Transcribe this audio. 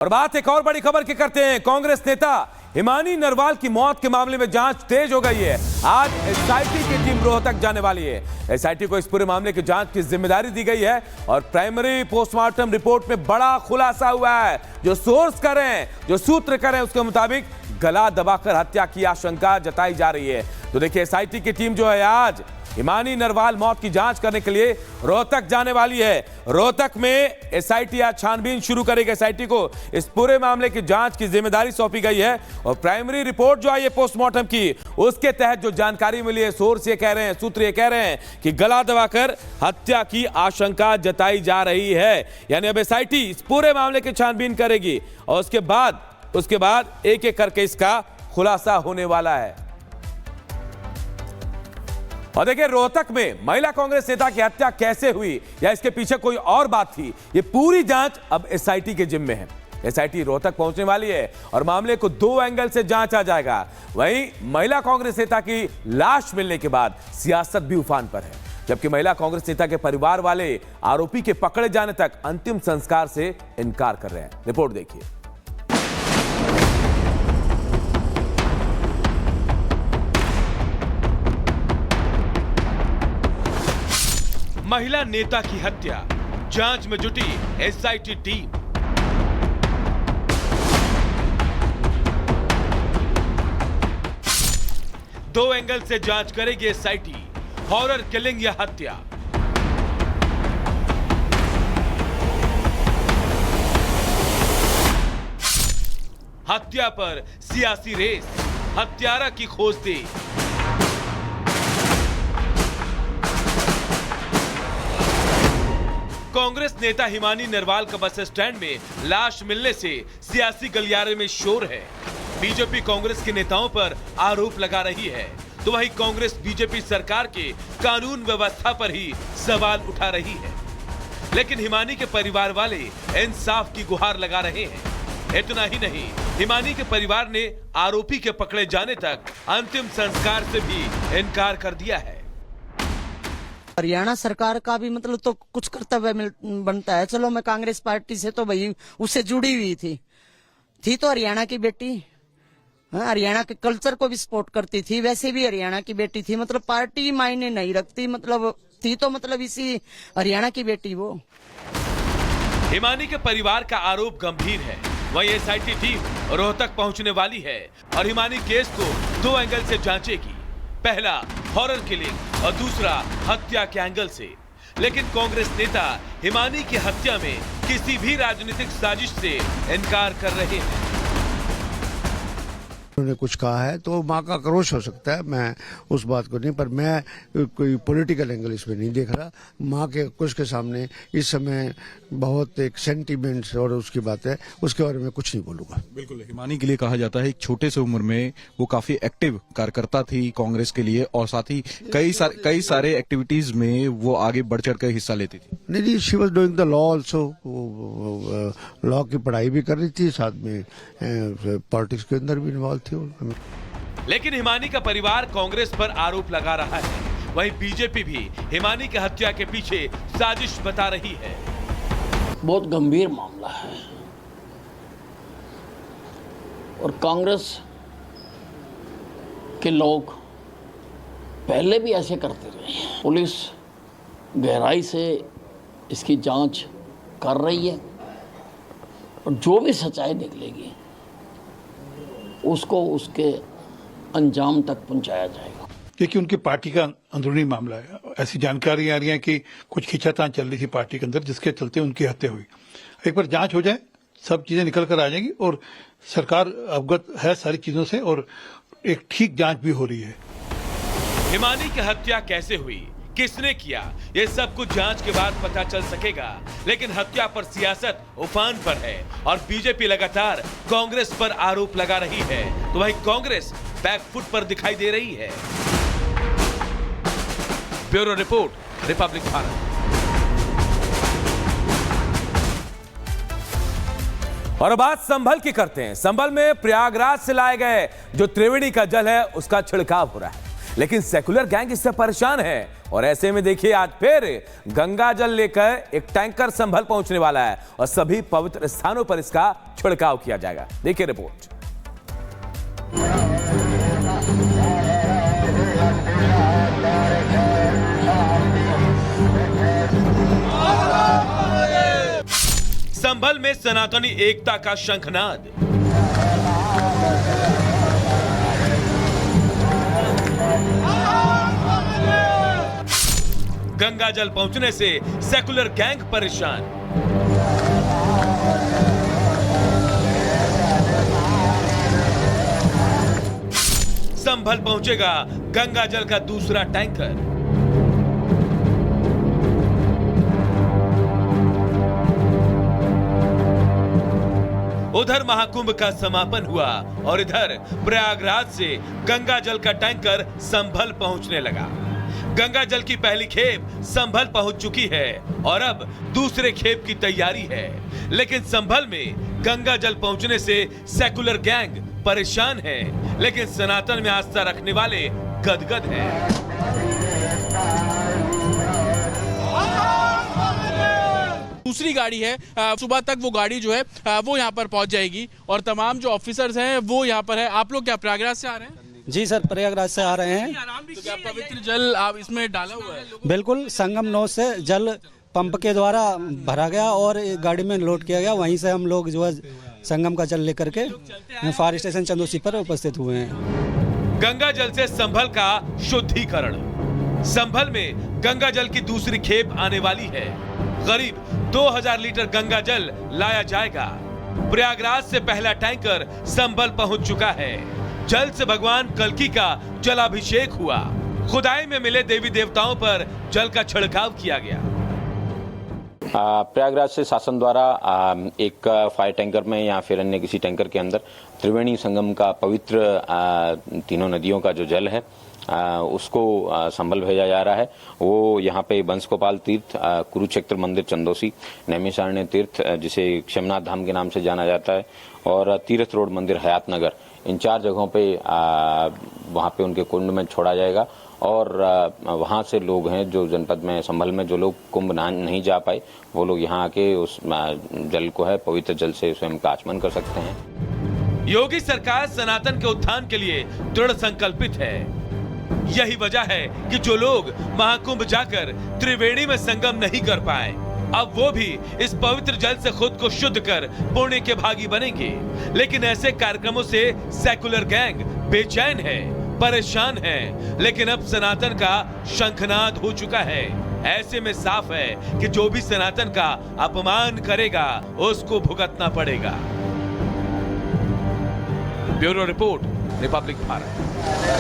और बात एक और बड़ी खबर की करते हैं। कांग्रेस नेता हिमानी नरवाल की मौत के मामले में जांच तेज हो गई है। आज एसआईटी की टीम रोहतक जाने वाली है। एसआईटी को इस पूरे मामले की जांच की जिम्मेदारी दी गई है और प्राइमरी पोस्टमार्टम रिपोर्ट में बड़ा खुलासा हुआ है। जो सोर्स करें, जो सूत्र करें, उसके मुताबिक गला दबाकर हत्या की आशंका जताई जा रही है। तो देखिए, एसआईटी की टीम जो है आज हिमानी नरवाल मौत की जांच करने के लिए रोहतक जाने वाली है। रोहतक में एसआईटी आज छानबीन शुरू करेगी। एसआईटी को इस पूरे मामले की जांच की जिम्मेदारी सौंपी गई है और प्राइमरी रिपोर्ट जो आई है पोस्टमार्टम की, उसके तहत जो जानकारी मिली है, सोर्स ये कह रहे हैं, सूत्र ये कह रहे हैं कि गला दबाकर हत्या की आशंका जताई जा रही है। यानी अब एसआईटी इस पूरे मामले की छानबीन करेगी और उसके बाद एक एक करके इसका खुलासा होने वाला है। और देखिए, रोहतक में महिला कांग्रेस नेता की हत्या कैसे हुई या इसके पीछे कोई और बात थी, ये पूरी जांच अब एसआईटी के जिम्मे है। एसआईटी रोहतक पहुंचने वाली है और मामले को दो एंगल से जांचा जाएगा। वहीं महिला कांग्रेस नेता की लाश मिलने के बाद सियासत भी उफान पर है, जबकि महिला कांग्रेस नेता के परिवार वाले आरोपी के पकड़े जाने तक अंतिम संस्कार से इनकार कर रहे हैं। रिपोर्ट देखिए। महिला नेता की हत्या, जांच में जुटी एसआईटी टीम। दो एंगल से जांच करेगी एसआईटी, हॉरर किलिंग या हत्या। हत्या पर सियासी रेस, हत्यारा की खोज थी। कांग्रेस नेता हिमानी नरवाल का बस स्टैंड में लाश मिलने से सियासी गलियारे में शोर है। बीजेपी कांग्रेस के नेताओं पर आरोप लगा रही है, तो वहीं कांग्रेस बीजेपी सरकार के कानून व्यवस्था पर ही सवाल उठा रही है। लेकिन हिमानी के परिवार वाले इंसाफ की गुहार लगा रहे हैं। इतना ही नहीं, हिमानी के परिवार ने आरोपी के पकड़े जाने तक अंतिम संस्कार से भी इनकार कर दिया है। हरियाणा सरकार का भी मतलब तो कुछ कर्तव्य बनता है। चलो, मैं कांग्रेस पार्टी से तो भाई उससे जुड़ी हुई थी तो हरियाणा की बेटी, हरियाणा के कल्चर को भी सपोर्ट करती थी। वैसे भी हरियाणा की बेटी थी, मतलब पार्टी मायने नहीं रखती, मतलब थी तो मतलब इसी हरियाणा की बेटी वो। हिमानी के परिवार का आरोप गंभीर है। वही एसआईटी टीम रोहतक पहुंचने वाली है और हिमानी केस को दो एंगल से जांचेगी। पहला हॉरर किलिंग और दूसरा हत्या के एंगल से। लेकिन कांग्रेस नेता हिमानी की हत्या में किसी भी राजनीतिक साजिश से इनकार कर रहे हैं। उन्होंने कुछ कहा है तो मां का आक्रोश हो सकता है, मैं उस बात को नहीं, पर मैं कोई पॉलिटिकल एंगल इसमें नहीं देख रहा। मां के कुछ के सामने इस समय बहुत एक सेंटीमेंट्स और उसकी बात है, उसके बारे में कुछ नहीं बोलूंगा। बिल्कुल, हिमानी के लिए कहा जाता है एक छोटे से उम्र में वो काफी एक्टिव कार्यकर्ता थी कांग्रेस के लिए और साथ ही कई सारे एक्टिविटीज में वो आगे बढ़ चढ़ कर हिस्सा लेती थी। नहीं, she was doing the law also, law की पढ़ाई भी कर रही थी, साथ में पॉलिटिक्स के अंदर भी इन्वॉल्व थी। लेकिन हिमानी का परिवार कांग्रेस पर आरोप लगा रहा है। वहीं बीजेपी भी हिमानी की हत्या के पीछे साजिश बता रही है। बहुत गंभीर मामला है और कांग्रेस के लोग पहले भी ऐसे करते रहे। पुलिस गहराई से इसकी जांच कर रही है और जो भी सच्चाई निकलेगी उसको उसके अंजाम तक पहुंचाया जाएगा। क्योंकि उनकी पार्टी का अंदरूनी मामला है। ऐसी जानकारी आ रही है कि कुछ खींचातान चल रही थी पार्टी के अंदर, जिसके चलते उनकी हत्या हुई। एक बार जांच हो जाए, सब चीजें निकल कर आ जाएंगी और सरकार अवगत है सारी चीजों से और एक ठीक जांच भी हो रही है। हिमानी की हत्या कैसे हुई, किसने किया, ये सब कुछ जांच के बाद पता चल सकेगा। लेकिन हत्या पर सियासत उफान पर है और बीजेपी लगातार कांग्रेस पर आरोप लगा रही है, तो वहीं कांग्रेस बैकफुट पर दिखाई दे रही है। Bureau report, Republic Bharat. और बात संभल की करते हैं। संभल में प्रयागराज से लाए गए जो त्रिवेणी का जल है, उसका छिड़काव हो रहा है, लेकिन सेकुलर गैंग इससे परेशान है। और ऐसे में देखिए आज फिर गंगा जल लेकर एक टैंकर संभल पहुंचने वाला है और सभी पवित्र स्थानों पर इसका छिड़काव किया जाएगा। देखिए रिपोर्ट। संभल में सनातनी एकता का शंखनाद। गंगा जल पहुंचने से सेकुलर गैंग परेशान। संभल पहुंचेगा गंगा जल का दूसरा टैंकर। उधर महाकुंभ का समापन हुआ और इधर प्रयागराज से गंगा जल का टैंकर संभल पहुंचने लगा। गंगा जल की पहली खेप संभल पहुंच चुकी है और अब दूसरे खेप की तैयारी है। लेकिन संभल में गंगा जल पहुंचने से सेकुलर गैंग परेशान है, लेकिन सनातन में आस्था रखने वाले गदगद हैं। दूसरी गाड़ी है, सुबह तक वो गाड़ी जो है वो यहाँ पर पहुंच जाएगी और तमाम जो ऑफिसर्स हैं वो यहाँ पर है। आप लोग क्या प्रयागराज से आ रहे हैं? जी सर, प्रयागराज से आ रहे हैं। तो क्या पवित्र जल आप इसमें डाला हुआ है? बिल्कुल, संगम नौ से जल पंप के द्वारा भरा गया और गाड़ी में लोड किया गया। वहीं से हम लोग जो है संगम का जल लेकर के फायर स्टेशन चंदोसी पर उपस्थित हुए हैं। गंगा जल से संभल का शुद्धिकरण। संभल में गंगा जल की दूसरी खेप आने वाली है। करीब 2000 लीटर गंगा जल लाया जाएगा। प्रयागराज से पहला टैंकर संभल पहुंच चुका है। जल से भगवान कल्की का जलाभिषेक हुआ। खुदाई में मिले देवी देवताओं पर जल का छिड़काव किया गया। प्रयागराज से शासन द्वारा एक फायर टैंकर में या फिर अन्य किसी टैंकर के अंदर त्रिवेणी संगम का पवित्र तीनों नदियों का जो जल है उसको संभल भेजा जा रहा है। वो यहाँ पे बंसगोपाल तीर्थ, कुरुक्षेत्र मंदिर चंदोसी, नैमिषारण्य तीर्थ जिसे क्षमनाथ धाम के नाम से जाना जाता है, और तीर्थ रोड मंदिर हयात नगर, इन 4 जगहों पे वहाँ पे उनके कुंड में छोड़ा जाएगा। और वहाँ से लोग हैं जो जनपद में संभल में जो लोग कुंभ नहीं जा पाए, वो लोग यहाँ आके उस जल को है पवित्र जल से स्वयं का आचमन कर सकते हैं। योगी सरकार सनातन के उत्थान के लिए दृढ़ संकल्पित है। यही वजह है कि जो लोग महाकुंभ जाकर त्रिवेणी में संगम नहीं कर पाए, अब वो भी इस पवित्र जल से खुद को शुद्ध कर पुण्य के भागी बनेंगे। लेकिन ऐसे कार्यक्रमों से सेकुलर गैंग बेचैन है, परेशान है। लेकिन अब सनातन का शंखनाद हो चुका है। ऐसे में साफ है कि जो भी सनातन का अपमान करेगा उसको भुगतना पड़ेगा। Bureau report, Republic Bharat.